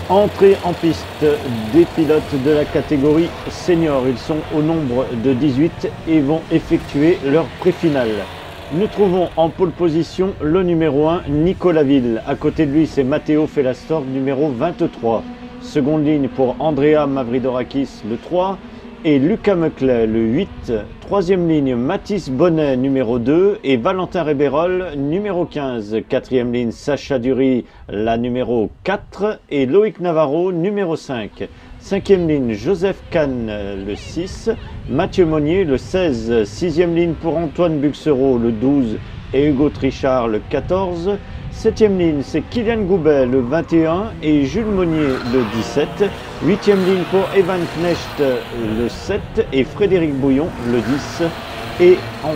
Entrée en piste des pilotes de la catégorie senior. Ils sont au nombre de 18 et vont effectuer leur pré-finale. Nous trouvons en pole position le numéro 1, Nicolas Ville. À côté de lui, c'est Matteo Felastor, numéro 23. Seconde ligne pour Andrea Mavridorakis, le 3. Et Lucas Meclet, le 8. Troisième ligne, Mathis Bonnet, numéro 2. Et Valentin Réberol, numéro 15. Quatrième ligne, Sacha Dury, la numéro 4. Et Loïc Navarro, numéro 5. Cinquième ligne, Joseph Kahn, le 6. Mathieu Monnier, le 16. Sixième ligne pour Antoine Buxereau, le 12. Et Hugo Trichard, le 14. Septième ligne, c'est Kylian Goubet, le 21. Et Jules Monnier, le 17. Huitième ligne pour Evan Knecht, le 7. Et Frédéric Bouillon, le 10. Et en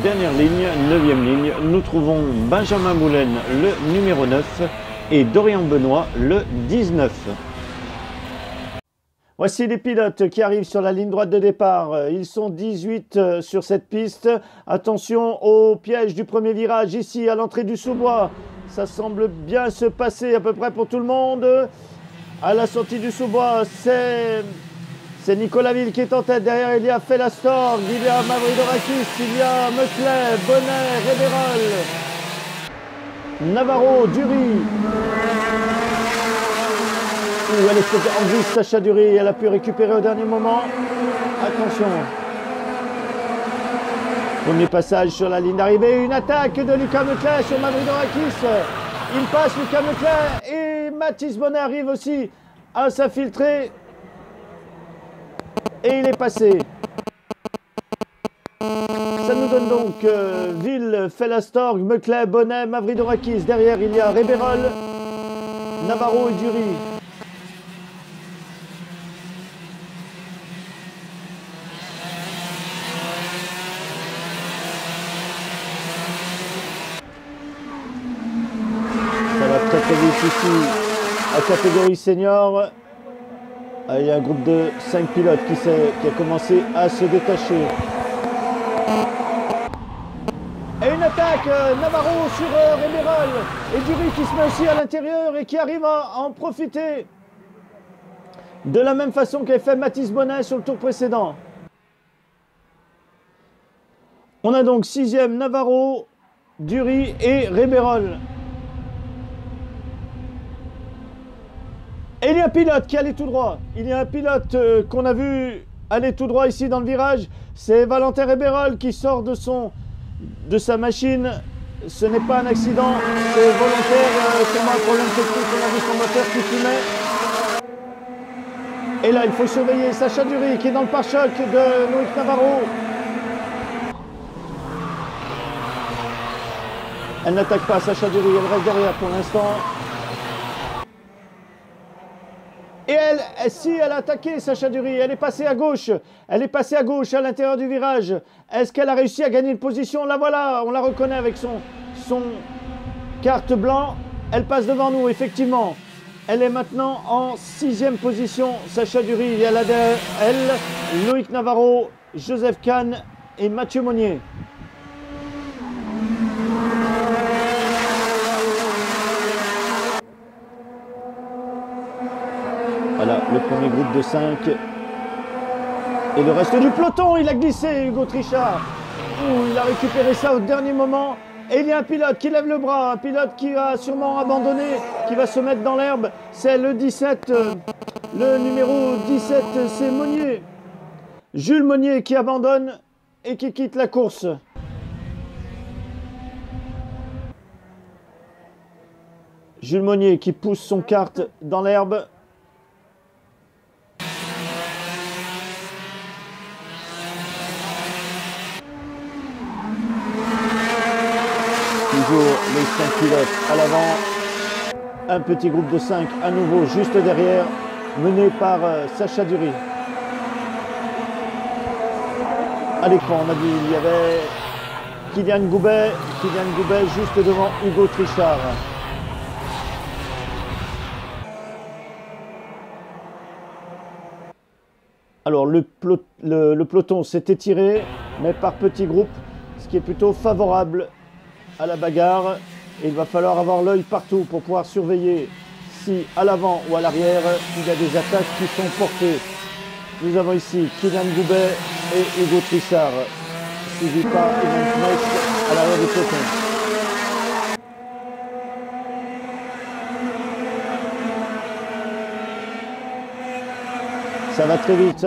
dernière ligne, neuvième ligne, nous trouvons Benjamin Moulin, le numéro 9. Et Dorian Benoît, le 19. Voici les pilotes qui arrivent sur la ligne droite de départ. Ils sont 18 sur cette piste. Attention au piège du premier virage ici à l'entrée du sous-bois. Ça semble bien se passer à peu près pour tout le monde. À la sortie du sous-bois, c'est Nicolas Ville qui est en tête. Derrière, il y a Felastor, il y a Mavridorakis, il y a Meclet, Bonnet, Réberol, Navarro, Dury. Elle est en vue, Sacha Dury, elle a pu récupérer au dernier moment. Attention. Premier passage sur la ligne d'arrivée. Une attaque de Lucas Meclet sur Mavridorakis. Il passe Lucas Meclet et Mathis Bonnet arrive aussi à s'infiltrer. Et il est passé. Ça nous donne donc Ville, Felastor, Meclet, Bonnet, Mavridorakis. Derrière, il y a Réberol, Navarro et Dury. Très vite ici, à catégorie senior, il y a un groupe de 5 pilotes qui a commencé à se détacher. Et une attaque, Navarro sur Réberol et Dury qui se met aussi à l'intérieur et qui arrive à en profiter de la même façon qu'avait fait Mathis Bonnet sur le tour précédent. On a donc 6e Navarro, Dury et Réberol. Et il y a un pilote qui allait tout droit. Il y a un pilote qu'on a vu aller tout droit ici dans le virage. C'est Valentin Réberol qui sort de sa machine. Ce n'est pas un accident, c'est volontaire. Seulement un problème technique. On a vu son moteur qui fumait. Et là, il faut surveiller Sacha Dury qui est dans le pare-choc de Loïc Navarro. Elle n'attaque pas Sacha Dury, elle reste derrière pour l'instant. Et elle a attaqué Sacha Dury, elle est passée à gauche. Elle est passée à gauche à l'intérieur du virage. Est-ce qu'elle a réussi à gagner une position? La voilà, on la reconnaît avec son carte blanc. Elle passe devant nous, effectivement. Elle est maintenant en 6e position, Sacha Dury. Il y a là derrière elle, Loïc Navarro, Joseph Kahn et Mathieu Monnier. Voilà, le premier groupe de 5. Et le reste du peloton, il a glissé, Hugo Trichard. Il a récupéré ça au dernier moment. Et il y a un pilote qui lève le bras, un pilote qui a sûrement abandonné, qui va se mettre dans l'herbe. C'est le 17, le numéro 17, c'est Monnier. Jules Monnier qui abandonne et qui quitte la course. Jules Monnier qui pousse son kart dans l'herbe. Toujours les 5 pilotes à l'avant. Un petit groupe de 5 à nouveau juste derrière, mené par Sacha Dury. À l'écran, on a dit, il y avait Kylian Goubet juste devant Hugo Trichard. Alors le peloton s'est étiré, mais par petits groupes, ce qui est plutôt favorable à la bagarre. Et il va falloir avoir l'œil partout pour pouvoir surveiller si à l'avant ou à l'arrière, il y a des attaques qui sont portées. Nous avons ici Kylian Goubet et Hugo Trissard, suivi par Ivan Knecht à l'arrière du peloton. Ça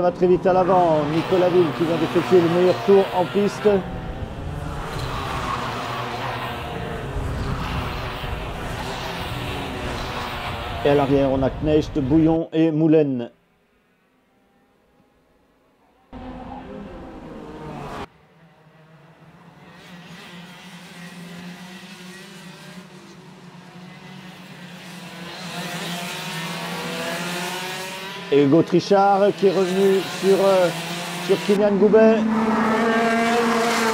va très vite à l'avant. Nicolas Ville qui vient d'effectuer le meilleur tour en piste. Et à l'arrière, on a Knecht, Bouillon et Moulin. Et Hugo Trissard qui est revenu sur Kylian Goubet.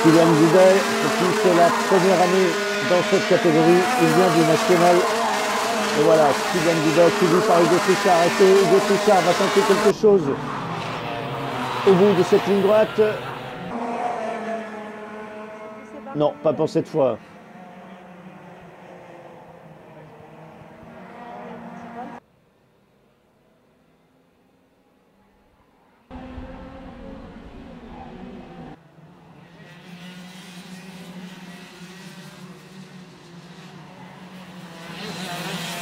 Kylian Goubet, pour qui c'est la première année dans cette catégorie, il vient du national. Et voilà, Kylian Goubet suivi par Hugo Trissard. Est-ce que Hugo Trissard va tenter quelque chose au bout de cette ligne droite? Non, pas pour cette fois.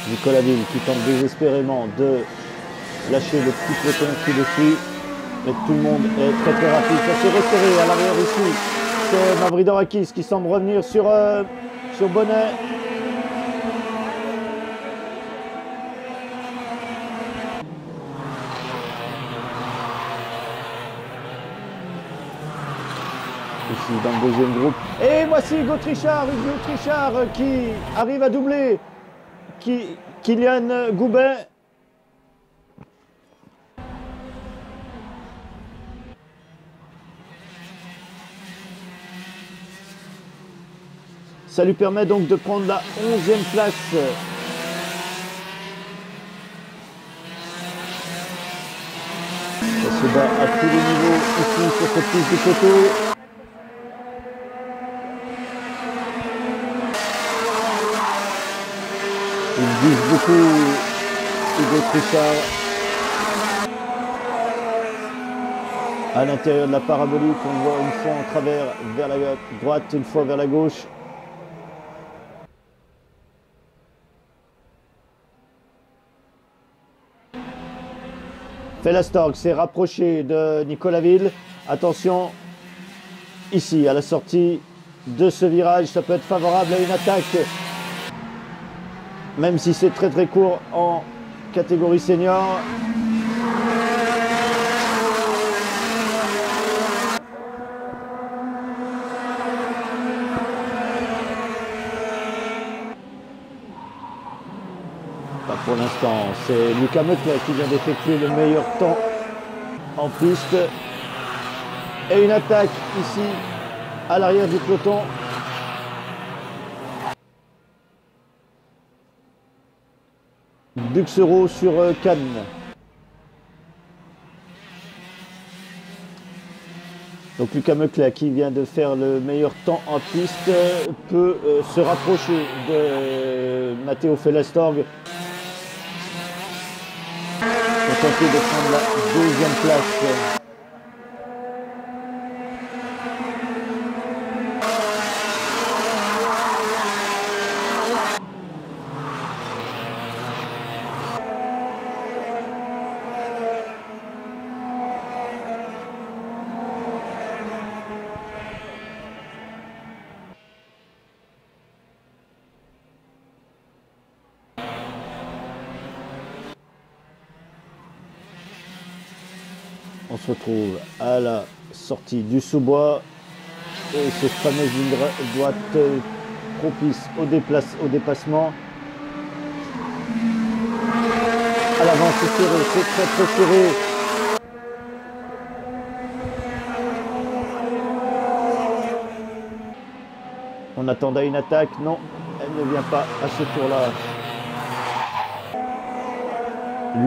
Nicolas Ville qui tente désespérément de lâcher le petit peloton qui le suit. Mais tout le monde est très très rapide. Ça s'est resserré à l'arrière ici. C'est Mavridorakis qui semble revenir sur Bonnet. Ici dans le deuxième groupe. Et voici Hugo Trissard qui arrive à doubler Kylian Goubet. Ça lui permet donc de prendre la 11e place. Ça se bat à tous les niveaux ici sur cette piste du coteau. Il vise beaucoup Hugo Trissard. À l'intérieur de la parabolique, on voit une fois en travers vers la droite, une fois vers la gauche. Felastorg s'est rapproché de Nicolas Ville. Attention, ici à la sortie de ce virage, ça peut être favorable à une attaque. Même si c'est très très court en catégorie senior. Pas pour l'instant, c'est Lucas Meclet qui vient d'effectuer le meilleur temps en piste. Et une attaque ici à l'arrière du peloton. Buxero sur Cannes. Donc Lucas Meclet qui vient de faire le meilleur temps en piste peut se rapprocher de Matteo Felastorg pour tenter de prendre la 2e place. On se retrouve à la sortie du sous-bois et cette fameuse ligne droite propice au dépassement. À l'avant, c'est serré, c'est très très serré. On attendait une attaque, non, elle ne vient pas à ce tour-là.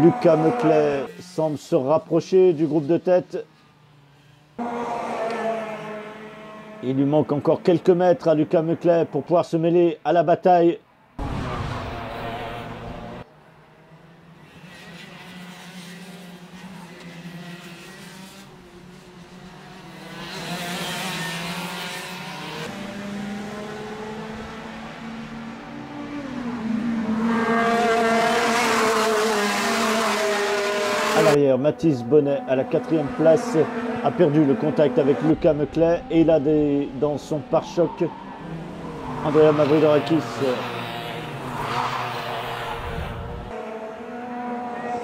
Lucas Meclet semble se rapprocher du groupe de tête. Il lui manque encore quelques mètres à Lucas Meclet pour pouvoir se mêler à la bataille. l'arrière. Mathis Bonnet à la 4e place a perdu le contact avec Luca Meclet et il a dans son pare-choc Andrea Mavridorakis.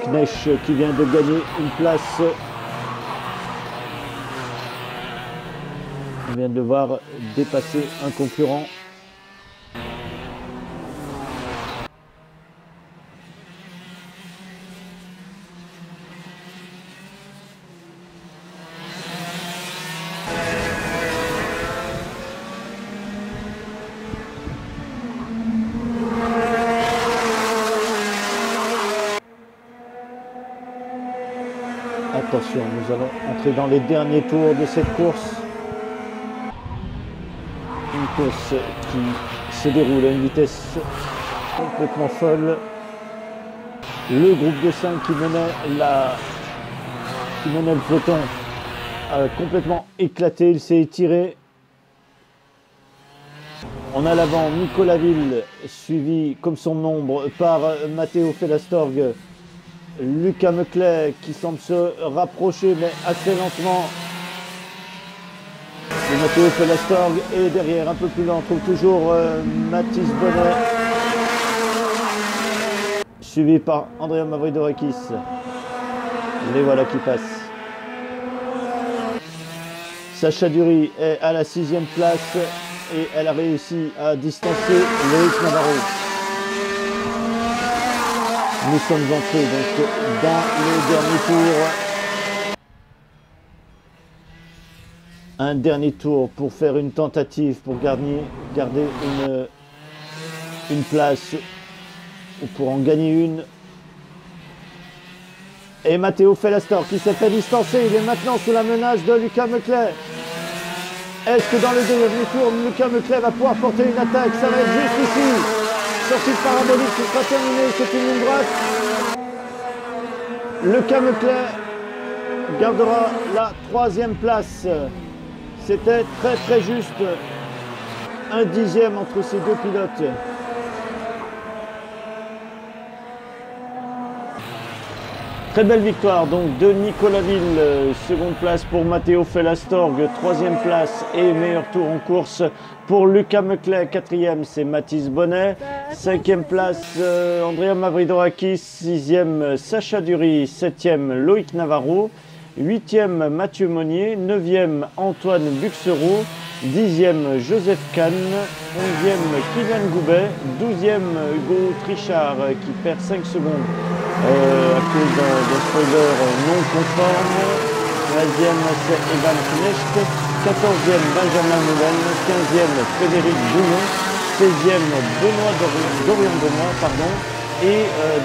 Knecht qui vient de gagner une place. On vient de le voir dépasser un concurrent. Attention, nous allons entrer dans les derniers tours de cette course. Une course qui se déroule à une vitesse complètement folle. Le groupe de 5 qui menait le peloton a complètement éclaté, il s'est étiré. On a l'avant Nicolas Ville, suivi comme son ombre par Matteo Fellastorg. Luca Meclet qui semble se rapprocher mais assez lentement de Matteo Fellastorg, et derrière un peu plus loin on trouve toujours Mathis Bonnet suivi par Andrea Mavridorakis. Les voilà qui passent. Sacha Dury est à la 6e place et elle a réussi à distancer Loïc Navarro. Nous sommes entrés donc dans le dernier tour. Un dernier tour pour faire une tentative pour garder une place ou pour en gagner une. Et Matteo Fellastorg qui s'est fait distancer, il est maintenant sous la menace de Luca Meclet. Est-ce que dans le dernier tour, Luca Meclet va pouvoir porter une attaque? Ça va être juste ici. Sortie de parabolique qui sera terminée, c'est une ligne droite. Luca Meclet gardera la 3e place. C'était très juste. Un 10e entre ces deux pilotes. Très belle victoire donc de Nicolas Ville, 2e place pour Matteo Fellastorg, 3e place et meilleur tour en course pour Luca Meclet, 4e c'est Mathis Bonnet, 5e place Andrea Mavridorakis, 6e Sacha Dury, 7e Loïc Navarro, 8e Mathieu Monnier, 9e Antoine Buxereau, 10e Joseph Kahn, 11e Kylian Goubet, 12e Hugo Trichard qui perd 5 secondes à cause d'un spoiler non conforme. 13e c'est Evan Knecht, 14e Benjamin Moulin, 15e Frédéric Bouillon, 16e Dorian Benoît, pardon, et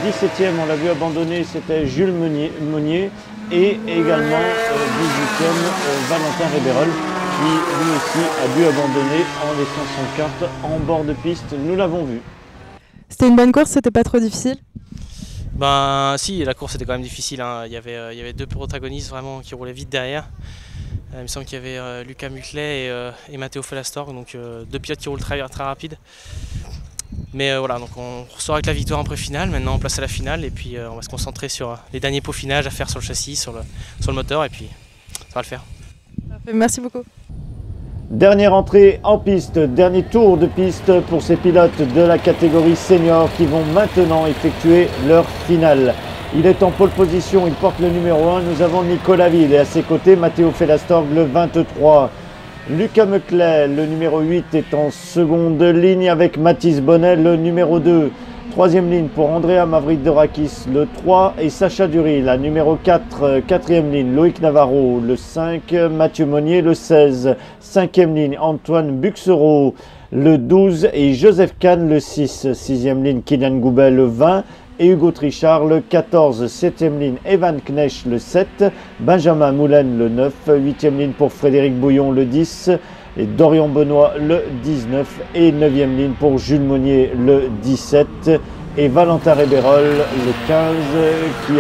17e on l'a vu abandonner, c'était Jules Monnier, et également 18e Valentin Réberol qui lui aussi a dû abandonner en laissant son kart en bord de piste, nous l'avons vu. C'était une bonne course, c'était pas trop difficile? Ben si, la course était quand même difficile, hein. Il y avait deux protagonistes vraiment qui roulaient vite derrière. Il me semble qu'il y avait Luca Meclet et Matteo Fellastorg, donc deux pilotes qui roulent très rapide. Mais voilà, donc on ressort avec la victoire en pré-finale, maintenant on place à la finale et puis on va se concentrer sur les derniers peaufinages à faire sur le châssis, sur le moteur, et puis ça va le faire. Merci beaucoup. Dernière entrée en piste, dernier tour de piste pour ces pilotes de la catégorie senior qui vont maintenant effectuer leur finale. Il est en pole position, il porte le numéro 1, nous avons Nicolas Ville et à ses côtés Matteo Fellastorg le 23. Luca Meclet, le numéro 8, est en seconde ligne avec Mathis Bonnet, le numéro 2. Troisième ligne pour Andrea Mavridorakis, le 3, et Sacha Dury, la numéro 4. Quatrième ligne, Loïc Navarro, le 5. Mathieu Monnier, le 16. Cinquième ligne, Antoine Buxereau, le 12. Et Joseph Kahn, le 6. Sixième ligne, Kylian Goubet, le 20. Et Hugo Trichard, le 14. Septième ligne, Evan Knecht, le 7. Benjamin Moulin, le 9. Huitième ligne pour Frédéric Bouillon, le 10. Et Dorian Benoît le 19 et 9e ligne pour Jules Monnier le 17 et Valentin Réberol le 15 qui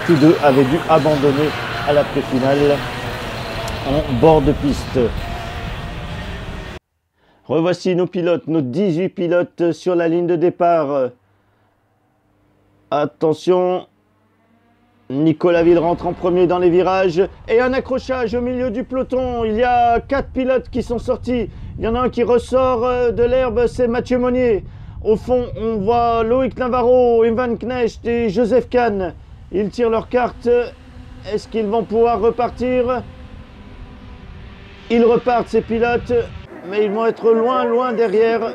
tous deux avaient dû abandonner à la pré-finale en bord de piste. Revoici nos pilotes, nos 18 pilotes sur la ligne de départ. Attention, Nicolas Ville rentre en premier dans les virages et un accrochage au milieu du peloton. Il y a 4 pilotes qui sont sortis. Il y en a un qui ressort de l'herbe, c'est Mathieu Monnier. Au fond, on voit Loïc Navarro, Ivan Knecht et Joseph Kahn. Ils tirent leur carte. Est-ce qu'ils vont pouvoir repartir? Ils repartent, ces pilotes, mais ils vont être loin derrière.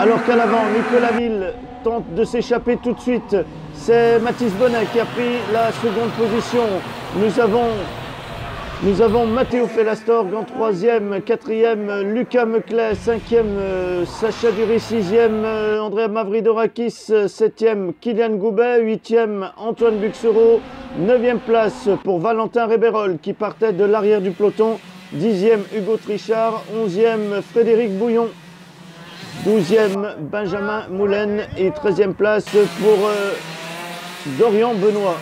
Alors qu'à l'avant, Nicolas Ville tente de s'échapper tout de suite. C'est Mathis Bonnet qui a pris la seconde position. Nous avons Matteo Fellastorg en 3e, 4e Lucas Meclet, 5e Sacha Dury, 6e Andrea Mavridorakis, 7e Kylian Goubet, 8e Antoine Buxereau, 9e place pour Valentin Réberol qui partait de l'arrière du peloton, 10e Hugo Trichard, 11e Frédéric Bouillon, 12e Benjamin Moulin et 13e place pour Dorian Benoît.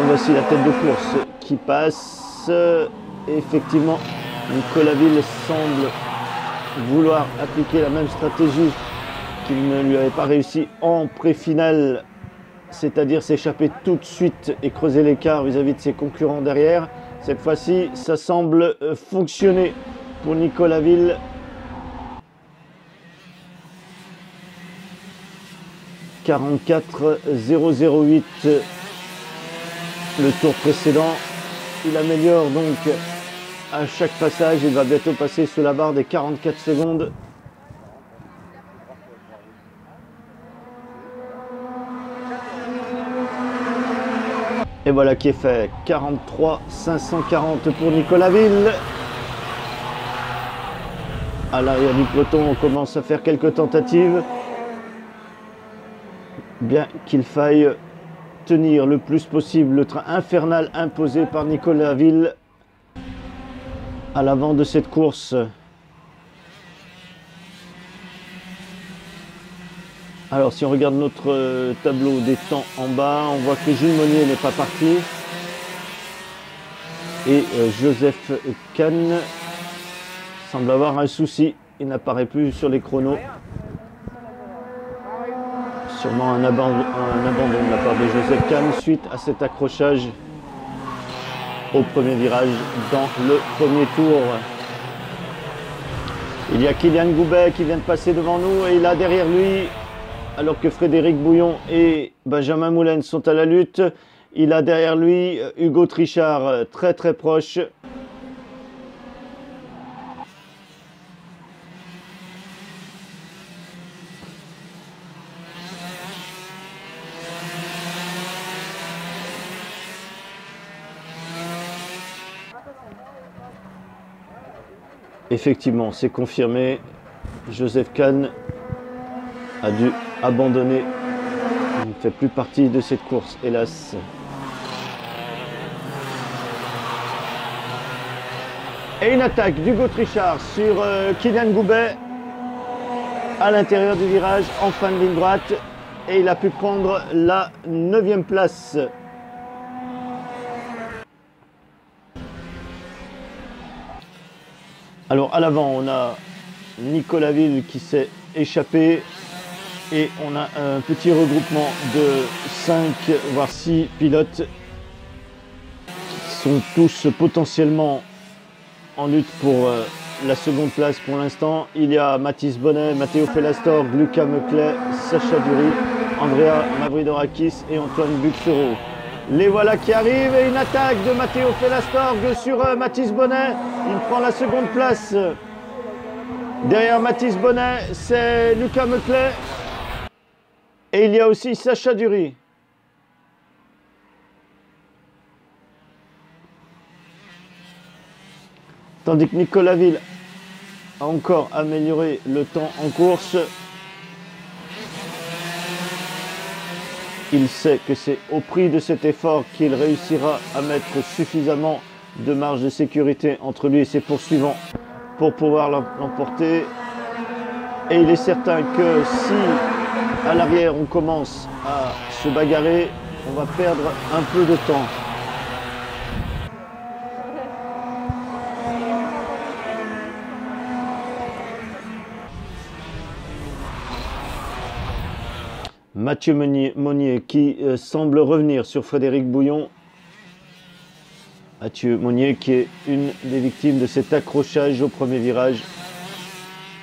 Voici la tête de course qui passe. Effectivement, Nicolas Ville semble vouloir appliquer la même stratégie qu'il ne lui avait pas réussi en pré-finale, c'est-à-dire s'échapper tout de suite et creuser l'écart vis-à-vis de ses concurrents derrière. Cette fois-ci, ça semble fonctionner pour Nicolas Ville. « 44,008 » le tour précédent. Il améliore donc à chaque passage. Il va bientôt passer sous la barre des 44 secondes. Et voilà qui est fait. 43 540 pour Nicolas Ville. À l'arrière du peloton, on commence à faire quelques tentatives. Bien qu'il faille tenir le plus possible le train infernal imposé par Nicolas Ville à l'avant de cette course. Alors si on regarde notre tableau des temps en bas, on voit que Jules Monnier n'est pas parti et Joseph Kahn semble avoir un souci, il n'apparaît plus sur les chronos. Sûrement un abandon de la part de Joseph Kahn suite à cet accrochage au premier virage dans le premier tour. Il y a Kylian Goubet qui vient de passer devant nous et il a derrière lui, alors que Frédéric Bouillon et Benjamin Moulin sont à la lutte, il a derrière lui Hugo Trichard très proche. Effectivement, c'est confirmé. Joseph Kahn a dû abandonner. Il ne fait plus partie de cette course, hélas. Et une attaque d'Hugo Trichard sur Kylian Goubet à l'intérieur du virage en fin de ligne droite. Et il a pu prendre la 9e place. Alors à l'avant, on a Nicolas Ville qui s'est échappé et on a un petit regroupement de 5 voire 6 pilotes qui sont tous potentiellement en lutte pour la seconde place pour l'instant. Il y a Mathis Bonnet, Matteo Fellastorg, Lucas Meclet, Sacha Dury, Andrea Mavridorakis et Antoine Buxereau. Les voilà qui arrivent et une attaque de Matteo Fellastorg sur Mathis Bonnet. Il prend la seconde place. Derrière Mathis Bonnet, c'est Lucas Meclet. Et il y a aussi Sacha Dury. Tandis que Nicolas Ville a encore amélioré le temps en course. Il sait que c'est au prix de cet effort qu'il réussira à mettre suffisamment de marge de sécurité entre lui et ses poursuivants pour pouvoir l'emporter. Et il est certain que si à l'arrière on commence à se bagarrer, on va perdre un peu de temps. Mathieu Monnier qui semble revenir sur Frédéric Bouillon. Mathieu Monnier qui est une des victimes de cet accrochage au premier virage.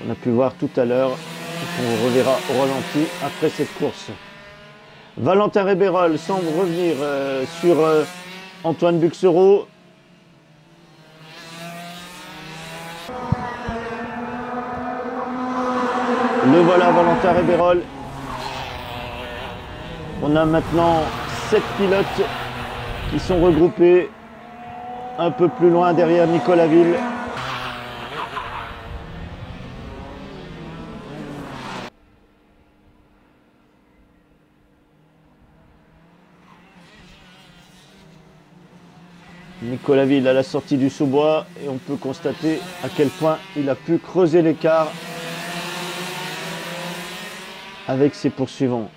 On a pu voir tout à l'heure, qu'on reverra au ralenti après cette course. Valentin Réberol semble revenir sur Antoine Buxereau. Le voilà, Valentin Réberol. On a maintenant 7 pilotes qui sont regroupés un peu plus loin derrière Nicolas Ville. Nicolas Ville à la sortie du sous-bois et on peut constater à quel point il a pu creuser l'écart avec ses poursuivants.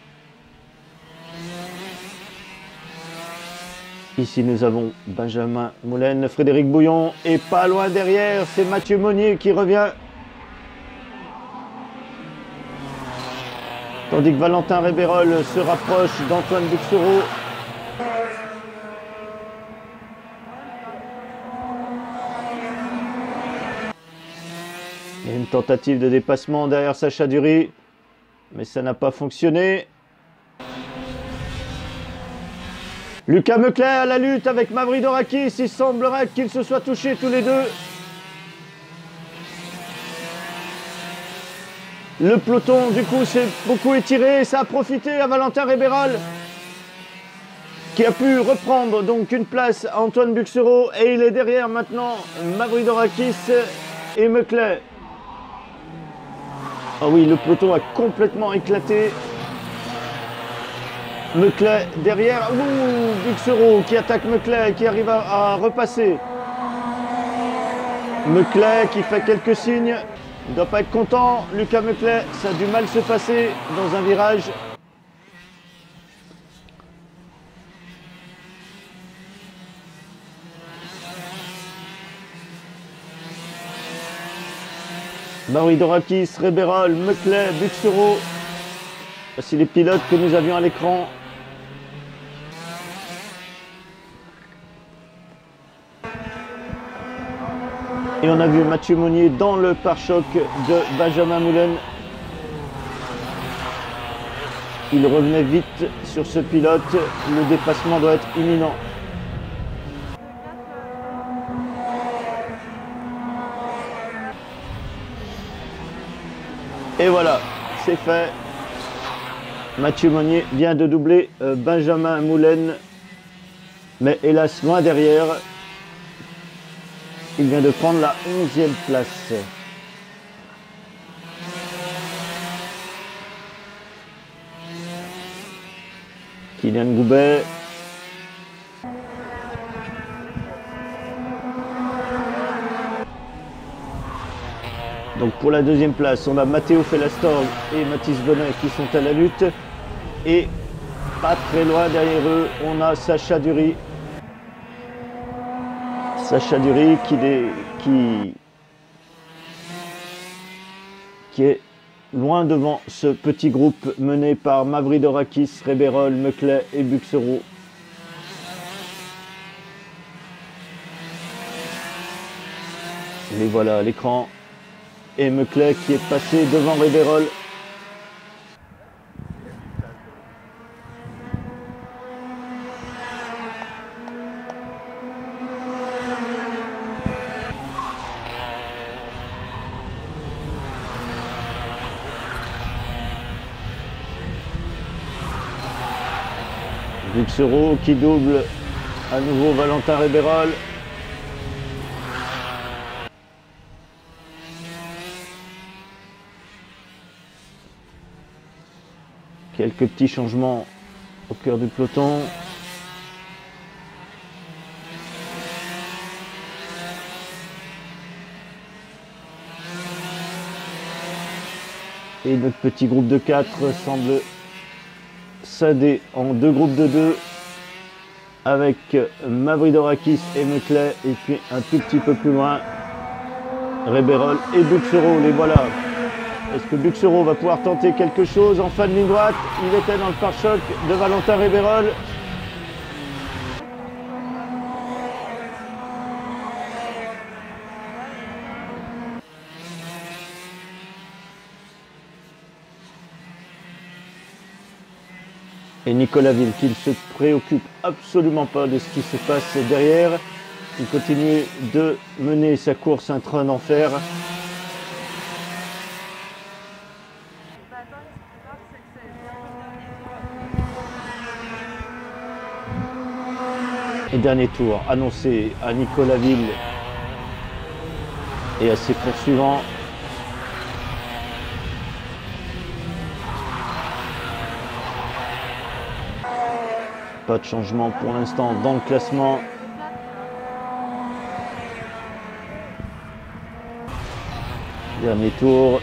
Ici nous avons Benjamin Moulin, Frédéric Bouillon et pas loin derrière c'est Mathieu Monnier qui revient. Tandis que Valentin Réberol se rapproche d'Antoine Buxereau. Il y a une tentative de dépassement derrière Sacha Dury, mais ça n'a pas fonctionné. Lucas Meclet à la lutte avec Mavridorakis, il semblerait qu'ils se soient touchés tous les deux. Le peloton du coup s'est beaucoup étiré, ça a profité à Valentin Réberol qui a pu reprendre donc une place à Antoine Buxereau et il est derrière maintenant Mavridorakis et Meclet. Ah oui, le peloton a complètement éclaté. Meclet derrière, Buxereau qui attaque Meclet, qui arrive à repasser. Meclet qui fait quelques signes, il ne doit pas être content. Lucas Meclet, ça a du mal se passer dans un virage. Mavridorakis, Réberol, Meclet, Buxereau. Voici les pilotes que nous avions à l'écran. Et on a vu Mathieu Monnier dans le pare-choc de Benjamin Moulin. Il revenait vite sur ce pilote. Le dépassement doit être imminent. Et voilà, c'est fait. Mathieu Monnier vient de doubler Benjamin Moulin, mais hélas loin derrière. Il vient de prendre la 11e place. Kylian Goubet. Donc pour la 2e place, on a Matteo Fellastorg et Mathis Bonnet qui sont à la lutte. Et pas très loin derrière eux, on a Sacha Dury. Sacha Dury qui est loin devant ce petit groupe mené par Mavridorakis, Réberol, Meclet et Buxereau. Les voilà à l'écran. Et Meclet qui est passé devant Réberol. Buxereau qui double à nouveau Valentin Réberol. Quelques petits changements au cœur du peloton. Et notre petit groupe de 4 semble scinder en deux groupes de 2 avec Mavridorakis et Meclet et puis un tout petit peu plus loin Réberol et Buxereau. Les voilà Est-ce que Buxero va pouvoir tenter quelque chose en fin de ligne droite? Il était dans le pare-choc de Valentin Révérol. Et Nicolas Ville qui ne se préoccupe absolument pas de ce qui se passe derrière. Il continue de mener sa course un train d'enfer. Et dernier tour annoncé à Nicolas Ville et à ses poursuivants. Pas de changement pour l'instant dans le classement. Dernier tour,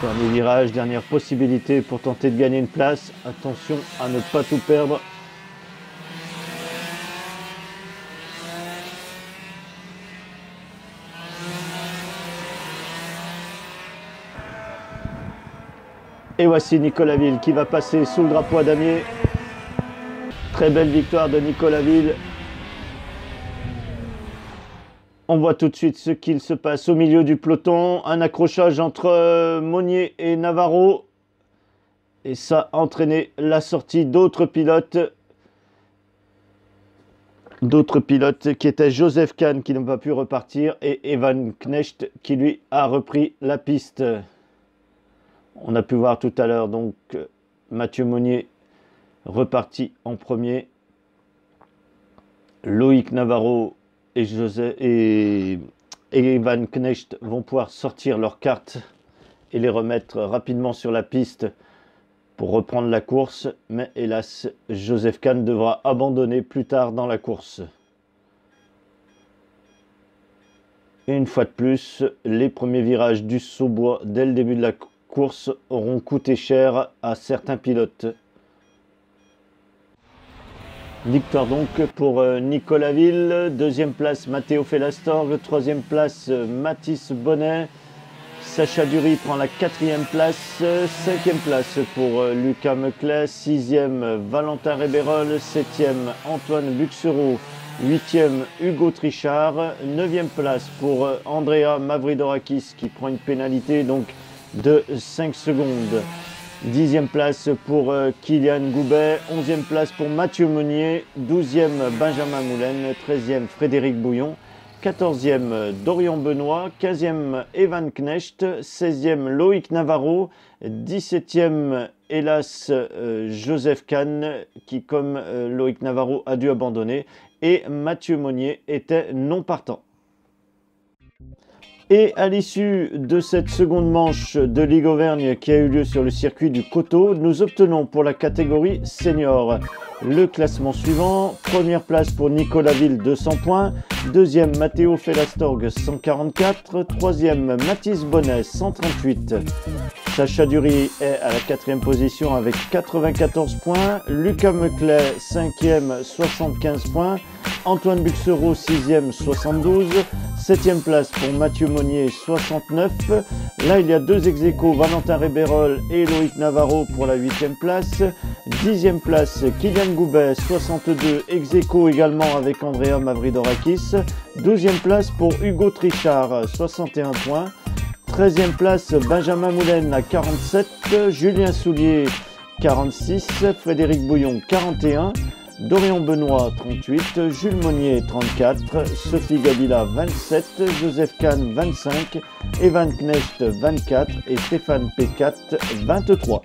dernier virage, dernière possibilité pour tenter de gagner une place. Attention à ne pas tout perdre. Et voici Nicolas Ville qui va passer sous le drapeau à damier. Très belle victoire de Nicolas Ville. On voit tout de suite ce qu'il se passe au milieu du peloton. Un accrochage entre Monnier et Navarro. Et ça a entraîné la sortie d'autres pilotes. D'autres pilotes qui étaient Joseph Kahn qui n'a pas pu repartir et Evan Knecht qui lui a repris la piste. On a pu voir tout à l'heure donc Mathieu Monnier reparti en premier. Loïc Navarro et Evan Knecht vont pouvoir sortir leurs cartes et les remettre rapidement sur la piste pour reprendre la course. Mais hélas, Joseph Kahn devra abandonner plus tard dans la course. Et une fois de plus, les premiers virages du Saubois dès le début de la course auront coûté cher à certains pilotes. Victoire donc pour Nicolas Ville, deuxième place Matteo Felastorg, troisième place Mathis Bonnet, Sacha Dury prend la quatrième place, cinquième place pour Lucas Meclet, sixième Valentin Révérol, septième Antoine Buxero, huitième Hugo Trichard, neuvième place pour Andrea Mavridorakis qui prend une pénalité donc de 5 secondes. 10e place pour Kylian Goubet, 11e place pour Mathieu Monnier, 12e Benjamin Moulin, 13e Frédéric Bouillon, 14e Dorian Benoît, 15e Evan Knecht, 16e Loïc Navarro, 17e hélas Joseph Kahn qui comme Loïc Navarro a dû abandonner et Mathieu Monnier était non partant. Et à l'issue de cette seconde manche de Ligue Auvergne qui a eu lieu sur le circuit du Coteau, nous obtenons pour la catégorie senior le classement suivant. Première place pour Nicolas Ville, 200 points. Deuxième, Matteo Felastorg, 144. Troisième, Mathis Bonnet, 138. Sacha Dury est à la quatrième position avec 94 points. Lucas Meclet, 5e, 75 points. Antoine Buxero, 6e, 72. 7e place pour Mathieu Monnier, 69. Là, il y a deux ex-aequo, Valentin Révérol et Loïc Navarro pour la 8e place. 10e place, Kylian Goubet, 62, ex-aequo également avec Andrea Mavridorakis. 12e place pour Hugo Trichard, 61 points. 13e place, Benjamin Moulin à 47. Julien Soulier, 46. Frédéric Bouillon, 41. Dorian Benoît, 38, Jules Monnier, 34, Sophie Gadila, 27, Joseph Kahn, 25, Evan Knecht, 24 et Stéphane P4, 23.